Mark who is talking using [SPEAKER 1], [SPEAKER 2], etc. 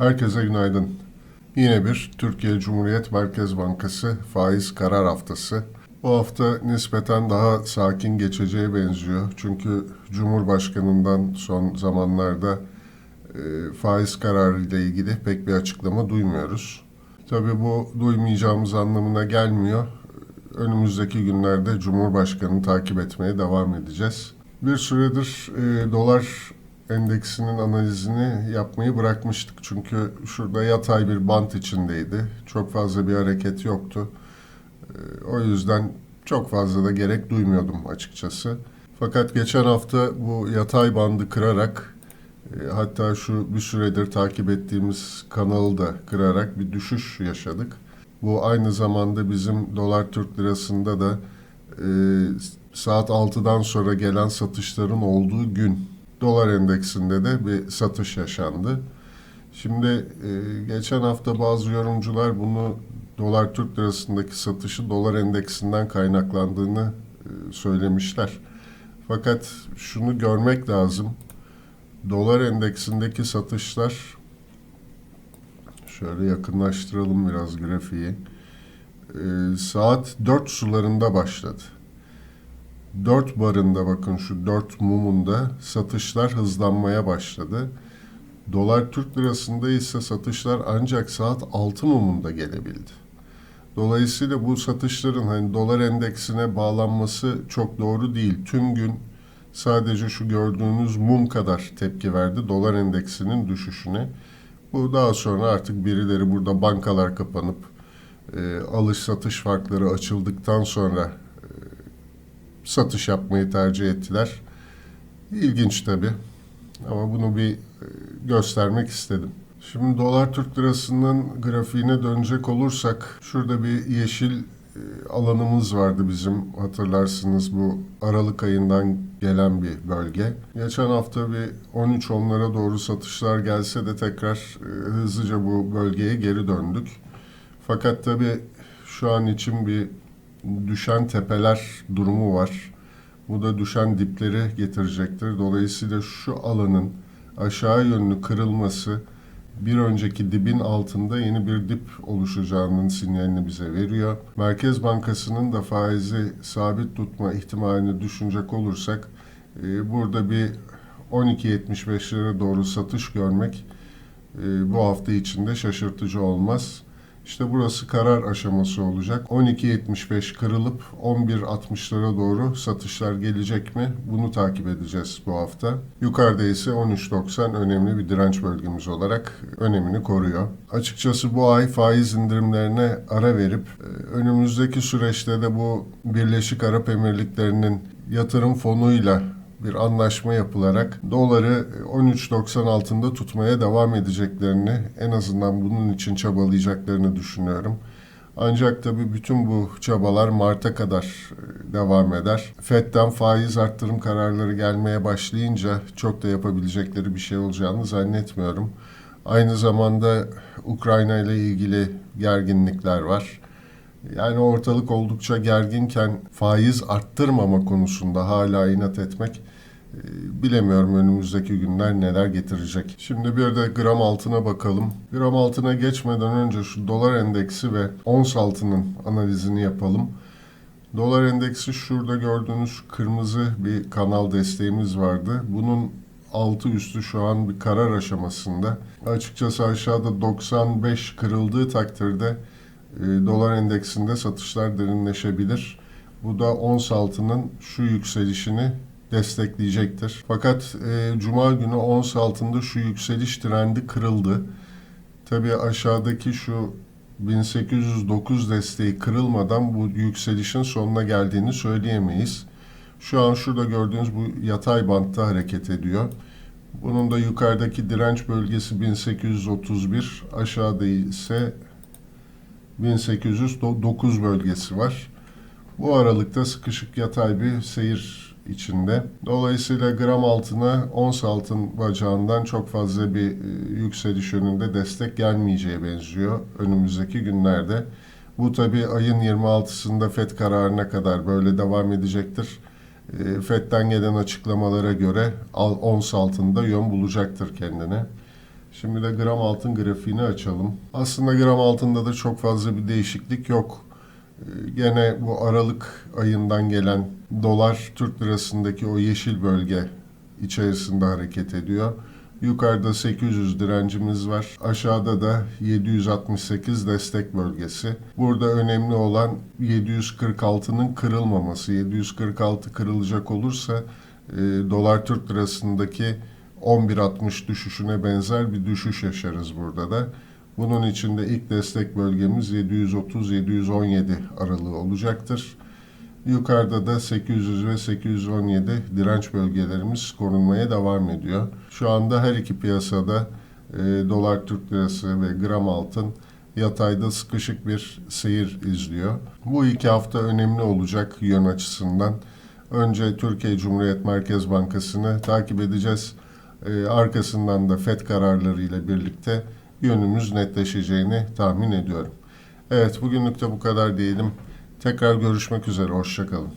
[SPEAKER 1] Herkese günaydın. Yine bir Türkiye Cumhuriyet Merkez Bankası faiz karar haftası. Bu hafta nispeten daha sakin geçeceğe benziyor. Çünkü Cumhurbaşkanı'ndan son zamanlarda faiz kararı ile ilgili pek bir açıklama duymuyoruz. Tabii bu duymayacağımız anlamına gelmiyor. Önümüzdeki günlerde Cumhurbaşkanı'nı takip etmeye devam edeceğiz. Bir süredir dolar endeksinin analizini yapmayı bırakmıştık. Çünkü şurada yatay bir bant içindeydi. Çok fazla bir hareket yoktu. O yüzden çok fazla da gerek duymuyordum açıkçası. Fakat geçen hafta bu yatay bandı kırarak hatta şu bir süredir takip ettiğimiz kanalı da kırarak bir düşüş yaşadık. Bu aynı zamanda bizim dolar Türk lirasında da saat 6'dan sonra gelen satışların olduğu gün dolar endeksinde de bir satış yaşandı. Şimdi geçen hafta bazı yorumcular bunu dolar Türk lirasındaki satışı dolar endeksinden kaynaklandığını söylemişler. Fakat şunu görmek lazım. Dolar endeksindeki satışlar, şöyle yakınlaştıralım biraz grafiği, saat 4 sularında başladı. 4 barında, bakın şu 4 mumunda satışlar hızlanmaya başladı. Dolar Türk lirasında ise satışlar ancak saat 6 mumunda gelebildi. Dolayısıyla bu satışların hani dolar endeksine bağlanması çok doğru değil. Tüm gün sadece şu gördüğünüz mum kadar tepki verdi dolar endeksinin düşüşüne. Bu daha sonra artık birileri burada bankalar kapanıp alış satış farkları açıldıktan sonra satış yapmayı tercih ettiler. İlginç tabii. Ama bunu bir göstermek istedim. Şimdi dolar Türk lirasının grafiğine dönecek olursak şurada bir yeşil alanımız vardı bizim, hatırlarsınız, bu Aralık ayından gelen bir bölge. Geçen hafta bir 13.10'lara doğru satışlar gelse de tekrar hızlıca bu bölgeye geri döndük. Fakat tabii şu an için bir düşen tepeler durumu var. Bu da düşen dipleri getirecektir. Dolayısıyla şu alanın aşağı yönlü kırılması bir önceki dibin altında yeni bir dip oluşacağının sinyalini bize veriyor. Merkez Bankası'nın da faizi sabit tutma ihtimalini düşünecek olursak burada bir 12.75'lere doğru satış görmek bu hafta içinde şaşırtıcı olmaz. İşte burası karar aşaması olacak. 12.75 kırılıp 11.60'lara doğru satışlar gelecek mi? Bunu takip edeceğiz bu hafta. Yukarıda ise 13.90 önemli bir direnç bölgemiz olarak önemini koruyor. Açıkçası bu ay faiz indirimlerine ara verip önümüzdeki süreçte de bu Birleşik Arap Emirlikleri'nin yatırım fonuyla bir anlaşma yapılarak doları 13.90 altında tutmaya devam edeceklerini, en azından bunun için çabalayacaklarını düşünüyorum. Ancak tabii bütün bu çabalar Mart'a kadar devam eder. FED'den faiz arttırım kararları gelmeye başlayınca çok da yapabilecekleri bir şey olacağını zannetmiyorum. Aynı zamanda Ukrayna ile ilgili gerginlikler var. Yani ortalık oldukça gerginken faiz arttırmama konusunda hala inat etmek, bilemiyorum önümüzdeki günler neler getirecek. Şimdi bir de gram altına bakalım. Gram altına geçmeden önce şu dolar endeksi ve ons altının analizini yapalım. Dolar endeksi, şurada gördüğünüz kırmızı bir kanal desteğimiz vardı. Bunun altı üstü şu an bir karar aşamasında. Açıkçası aşağıda 95 kırıldığı takdirde dolar endeksinde satışlar derinleşebilir. Bu da ons altının şu yükselişini destekleyecektir. Fakat Cuma günü ons altında şu yükseliş trendi kırıldı. Tabii aşağıdaki şu 1809 desteği kırılmadan bu yükselişin sonuna geldiğini söyleyemeyiz. Şu an şurada gördüğünüz bu yatay bantta hareket ediyor. Bunun da yukarıdaki direnç bölgesi 1831, aşağıda ise 1809 bölgesi var. Bu aralıkta sıkışık yatay bir seyir içinde. Dolayısıyla gram altına ons altın bacağından çok fazla bir yükseliş yönünde destek gelmeyeceğe benziyor önümüzdeki günlerde. Bu tabii ayın 26'sında FED kararına kadar böyle devam edecektir. FED'den gelen açıklamalara göre ons altında yön bulacaktır kendine. Şimdi de gram altın grafiğini açalım. Aslında gram altında da çok fazla bir değişiklik yok. Gene bu Aralık ayından gelen dolar Türk lirasındaki o yeşil bölge içerisinde hareket ediyor. Yukarıda 800 direncimiz var. Aşağıda da 768 destek bölgesi. Burada önemli olan 746'nın kırılmaması. 746 kırılacak olursa dolar Türk lirasındaki 11.60 düşüşüne benzer bir düşüş yaşarız burada da. Bunun için de ilk destek bölgemiz 730-717 aralığı olacaktır. Yukarıda da 800 ve 817 direnç bölgelerimiz korunmaya devam ediyor. Şu anda her iki piyasada dolar Türk lirası ve gram altın yatayda sıkışık bir seyir izliyor. Bu iki hafta önemli olacak yön açısından. Önce Türkiye Cumhuriyet Merkez Bankası'nı takip edeceğiz. Arkasından da FED kararları ile birlikte yönümüz netleşeceğini tahmin ediyorum. Evet, bugünlük de bu kadar diyelim. Tekrar görüşmek üzere, hoşça kalın.